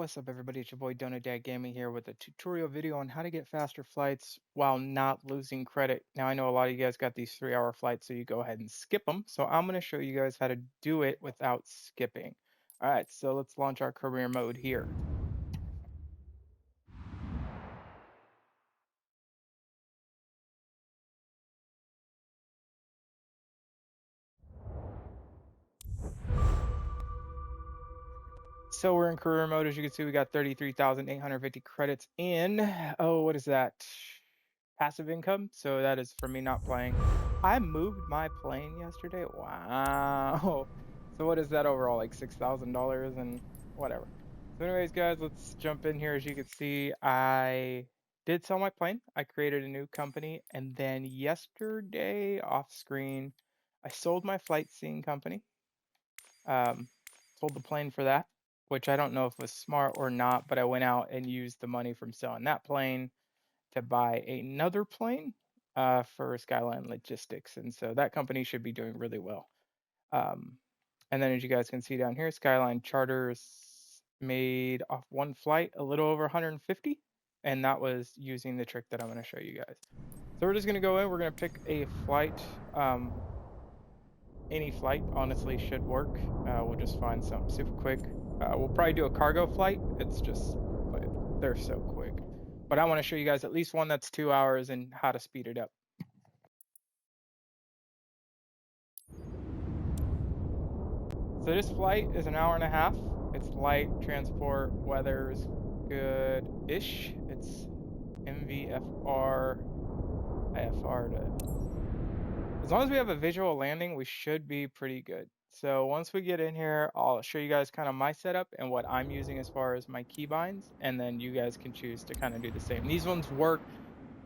What's up, everybody? It's your boy Donut Dad Gaming here with a tutorial video on how to get faster flights while not losing credit. Now, I know a lot of you guys got these 3-hour flights, so you go ahead and skip them. So I'm going to show you guys how to do it without skipping. All right, so let's launch our career mode here. So we're in career mode. As you can see, we got 33,850 credits in. Oh, what is that? Passive income. So that is for me not playing. I moved my plane yesterday. Wow. So what is that overall? Like $6,000 and whatever. So anyways, guys, let's jump in here. As you can see, I did sell my plane. I created a new company. And then yesterday off screen, I sold my flight seeing company. Sold the plane for that, which I don't know if was smart or not, but I went out and used the money from selling that plane to buy another plane for Skyline Logistics. And so that company should be doing really well. And then as you guys can see down here, Skyline Charters made off one flight a little over 150. And that was using the trick that I'm going to show you guys. So we're just going to go in. We're going to pick a flight. Any flight honestly should work. We'll just find something super quick. We'll probably do a cargo flight. It's just, but they're so quick. But I want to show you guys at least one that's 2 hours and how to speed it up. So this flight is an hour and a half. It's light, transport, weather's good-ish. It's MVFR, IFR to... As long as we have a visual landing, we should be pretty good. So once we get in here, I'll show you guys kind of my setup and what I'm using as far as my keybinds, and then you guys can choose to kind of do the same. These ones work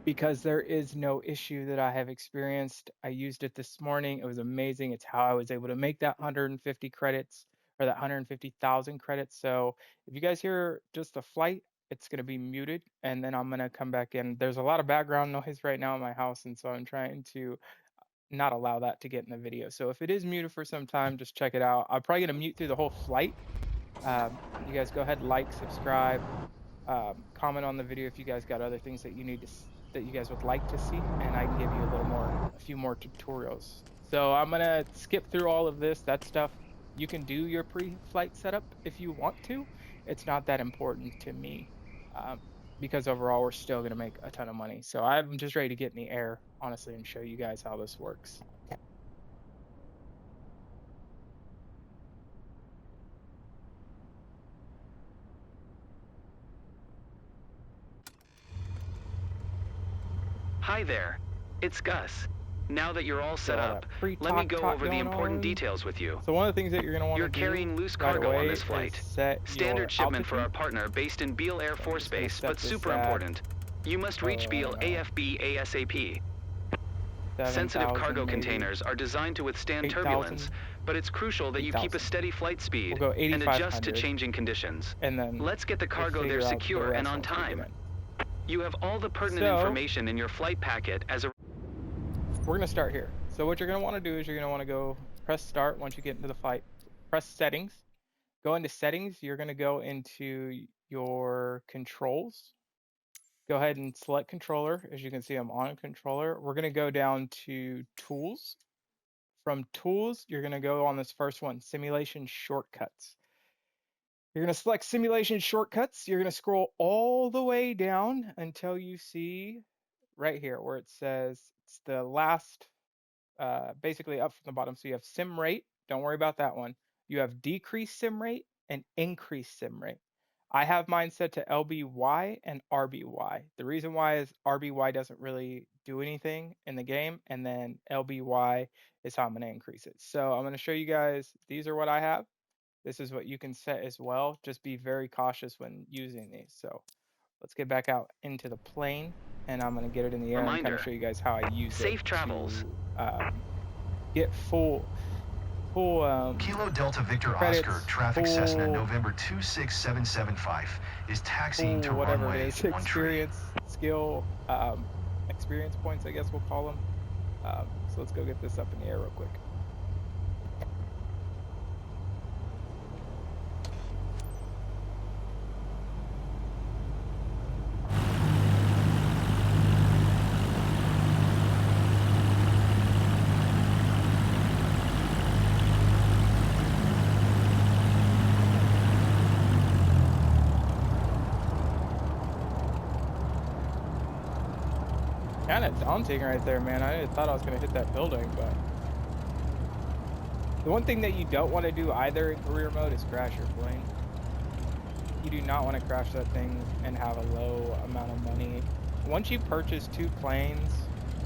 because there is no issue that I have experienced. I used it this morning. It was amazing. It's how I was able to make that 150 credits or that 150,000 credits. So if you guys hear just a flight, it's going to be muted, and then I'm going to come back in. There's a lot of background noise right now in my house, and so I'm trying to not allow that to get in the video. So if it is muted for some time, just check it out. I'm probably going to mute through the whole flight. You guys go ahead, like, subscribe, comment on the video if you guys got other things that you need to that you guys would like to see, and I can give you a few more tutorials. So I'm gonna skip through all of this. That stuff you can do your pre-flight setup if you want to. It's not that important to me. Because overall we're still going to make a ton of money. So I'm just ready to get in the air, honestly, and show you guys how this works. Hi there, it's Gus. Now that you're all set up, let me go over the important details with you. So one of the things that you're going to want to do, you're carrying loose cargo on this flight. Standard shipment for our partner based in Beale Air Force Base, but super important. You must reach Beale AFB ASAP. Sensitive cargo containers are designed to withstand turbulence, but it's crucial that you keep a steady flight speed and adjust to changing conditions. And then let's get the cargo there secure and on time. You have all the pertinent information in your flight packet as a... We're going to start here. So what you're going to want to do is you're going to want to go press start once you get into the flight. Press settings. Go into settings. You're going to go into your controls. Go ahead and select controller. As you can see, I'm on controller. We're going to go down to tools. From tools, you're going to go on this first one, simulation shortcuts. You're going to select simulation shortcuts. You're going to scroll all the way down until you see right here where it says it's the last, basically up from the bottom. So you have sim rate. Don't worry about that one. You have decreased sim rate and increased sim rate. I have mine set to LBY and RBY. The reason why is RBY doesn't really do anything in the game, and then LBY is how I'm going to increase it. So I'm going to show you guys, these are what I have. This is what you can set as well. Just be very cautious when using these. So let's get back out into the plane, and I'm going to get it in the air and kind of show you guys how I use Safe travels. To get full Kilo Delta Victor credits, Oscar traffic Cessna November 26775 is taxiing to runway experience, skill, experience points, I guess we'll call them. So let's go get this up in the air real quick. kind of daunting right there, man. I thought I was going to hit that building, but the one thing that you don't want to do either in career mode is crash your plane. You do not want to crash that thing and have a low amount of money. Once you purchase 2 planes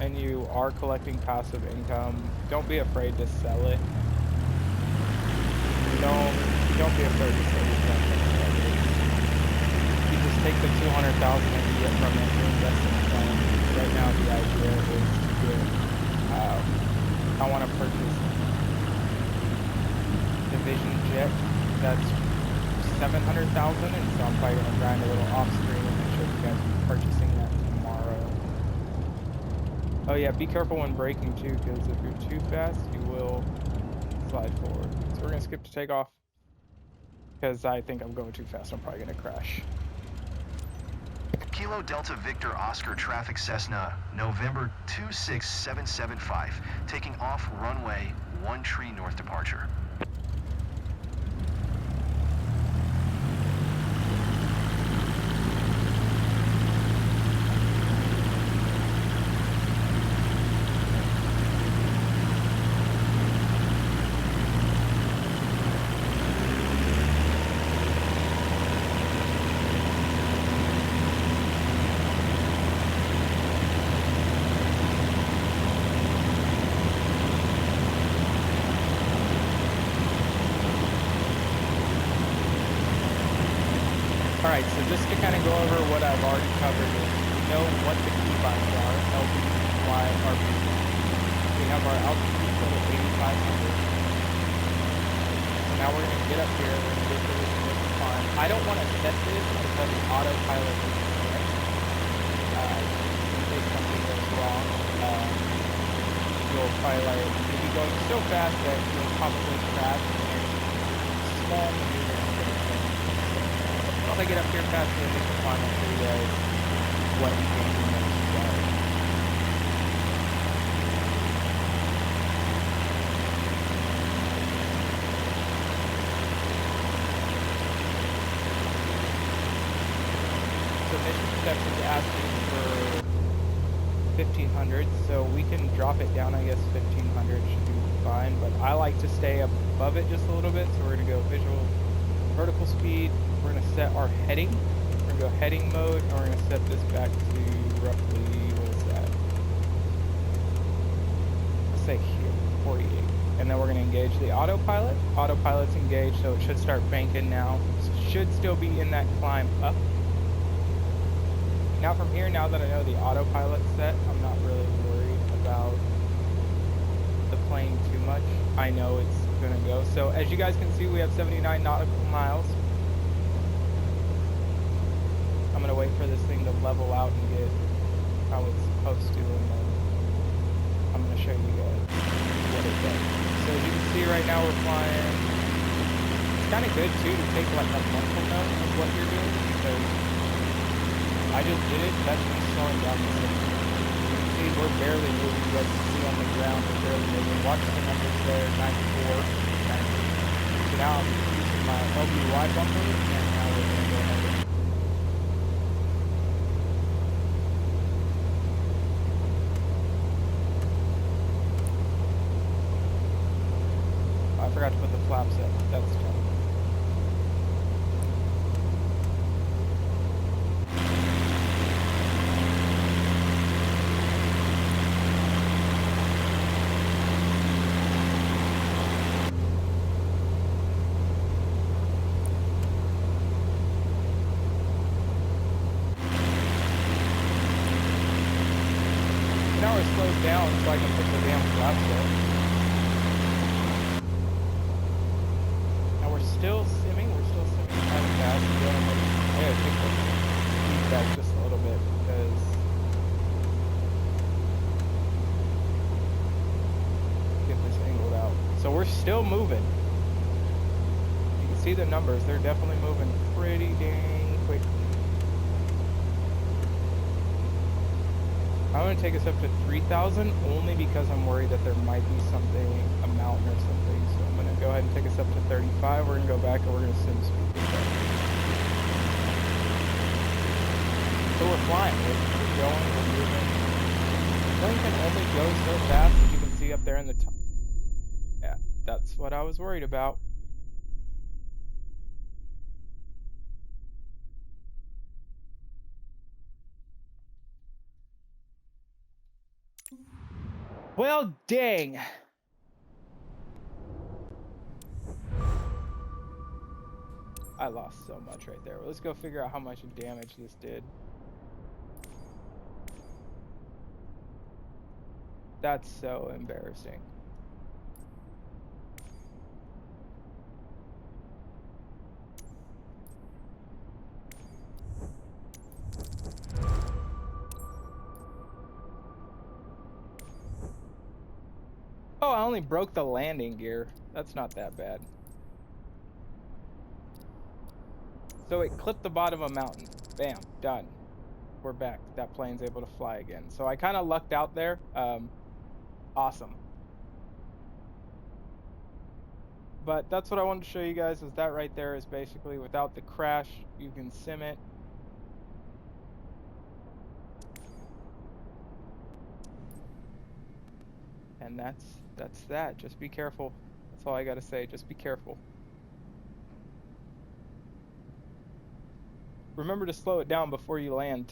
and you are collecting passive income, don't be afraid to sell it. Don't be afraid to sell it. You just take the $200,000 that you get from it and invest in the plane. Right now, the idea is to I want to purchase Division jet that's $700,000, and so I'm probably gonna grind a little off screen and make sure you guys are purchasing that tomorrow. Oh yeah, be careful when braking too, because if you're too fast, you will slide forward. So we're gonna skip to takeoff because I think I'm going too fast. I'm probably gonna crash. Kilo Delta Victor Oscar Traffic Cessna, November 26775, taking off runway 13 North departure. Alright, so just to kind of go over what I've already covered is, we know what the keybinds are, LB, Y, RB. We have our altitude set at 8,500. So now we're going to get up here, we're going to get to this initial climb. I don't want to set this because the autopilot is correct. In case something goes wrong, you'll be going so fast that you'll probably crash and there's small maneuver. Once I get up here past the initial climb, I'll show you guys what you can do next time. So mission steps is asking for 1,500, so we can drop it down, I guess 1,500 should be fine, but I like to stay above it just a little bit, so we're going to go vertical speed. We're going to set our heading. We're going to go heading mode, and we're going to set this back to roughly, what is that? Let's say here, 48. And then we're going to engage the autopilot. Autopilot's engaged, so it should start banking now. Should still be in that climb up. Now from here, now that I know the autopilot's set, I'm not really worried about the plane too much. I know it's going to go. So as you guys can see, we have 79 nautical miles. I'm going to wait for this thing to level out and get how it's supposed to, and then I'm going to show you guys what it does. So as you can see right now, we're flying. It's kind of good too to take like a mental note of what you're doing, because I just did it. That's me slowing down the system. You can see we're barely moving. You guys can see on the ground we're barely moving. Watch the numbers there, 94, 90. So now I'm using my LBY bumper, and now we're going to go ahead and I forgot to put the flaps up. That's fine. Now we're slowed down so I can put the damn flaps up. Still simming, we're still simming kind of fast. I gotta take the speed back just a little bit because get this angled out. So we're still moving. You can see the numbers, they're definitely moving pretty dang quickly. I'm gonna take us up to 3,000 only because I'm worried that there might be something, a mountain or something. So I'm gonna go ahead and take us up to 35. We're gonna go back and we're gonna sim speed this up. So we're flying, we're going, we're moving. plane can only go so fast, as you can see up there in the top. Yeah, that's what I was worried about. Well, dang. I lost so much right there. Let's go figure out how much damage this did. That's so embarrassing. Oh, I only broke the landing gear. That's not that bad. So it clipped the bottom of a mountain. Bam, done. We're back. That plane's able to fly again. So I kind of lucked out there. Awesome. But that's what I wanted to show you guys, is that right there is basically without the crash, you can sim it. And that's that. Just be careful. That's all I gotta say. Just be careful. Remember to slow it down before you land.